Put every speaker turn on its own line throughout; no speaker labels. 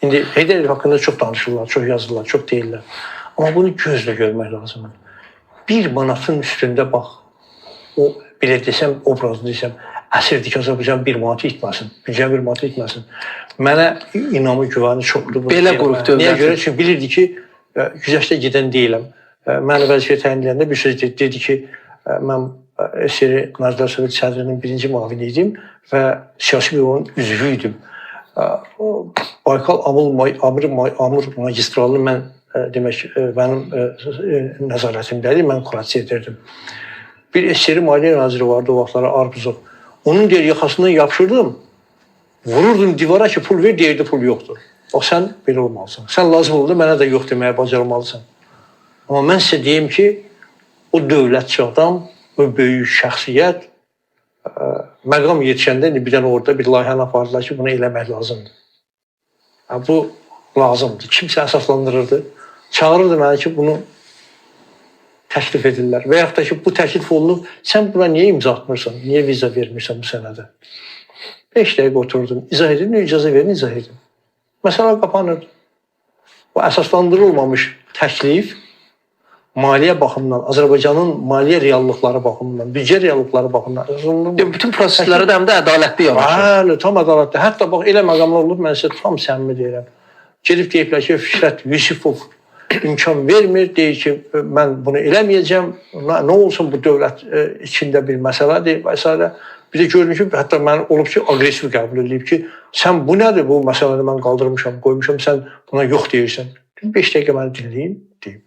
İndi Heydər Əliyev haqqında çox danışırlar, çox yazırlar, çox deyirlər. Amma bunu gözlə görmək lazımdır. 1 manatın üstündə bax, o belə desəm, obrazlı desəm, əsirdir ki, Azərbaycan 1 manatı itməsin, büdcə 1 manatı itməsin. Mənə inamı, güvəni çoxdur.
Belə qrup dövləti.
Niyə görə? Çünki bilirdi ki, güzəştə gedən deyiləm. Məni vəzifəyə təyin edəndə bir söz dedi ki, mən SR Nazirlər Soveti sədrinin 1-ci müavini idim və siyasi büronun üzvü idim. Baykal Amur magistralını mən demək mənim nəzarətimdədir, mən kurator edirdim. Bir SR Maliyyə Naziri vardı o vaxtlara Arbuzov. Onun deyir yaxasından yapışırdım, vururdum divara ki pul ver, deyirdi pul yoxdur. Bax sən belə olmalısan. Sən lazım oldu mənə də yox deməyə bacarmalısan. Amma mən sizə deyim ki, o dövlətçi adam, o böyük şəxsiyyət məqam yetişəndə bir dənə orada bir layihəni apardılar ki, bunu eləmək lazımdır. Bu lazımdır. Kimsə əsaslandırırdı. Çağırırdı mənə ki, bunu təklif edirlər. Və yaxud da ki, bu təklif olunub, sən buna niyə imza atmırsan, niyə viza vermirsən bu sənədə? 5 dəqiqə oturdum, izah edin, icazə verin, izah edin. Məsələ qapanırdı. Bu əsaslandırılmamış təklif, maliyyə baxımından, Azərbaycanın maliyyə reallıqları baxımından, büdcə reallıqları baxımından.
Bütün prosesləri də həm də ədalətli yanaşır.
Bəli, tam ədalətli. Hətta bax, elə məqamlar olub, mən sizə tam səmimi deyirəm. Gedib deyiblər ki, Fikrət Yusifov imkan vermir, deyir ki, mən bunu eləməyəcəm, nə olsun bu dövlət içində bir məsələdir və s. Bir də görünür ki, hətta mən olub ki, agresiv qəbul edilib ki, sən bu nədir, bu məsələni mən qaldırmışam, qoymuşam, sən buna yox deyirsən. 5 dəqiqə məni dinləyin, deyim.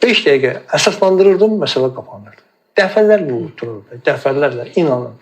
5 dəqiqə əsaslandırırdım, məsələ qapanırdı. Dəfələrlə unuttururdu, dəfələrlə, inanın.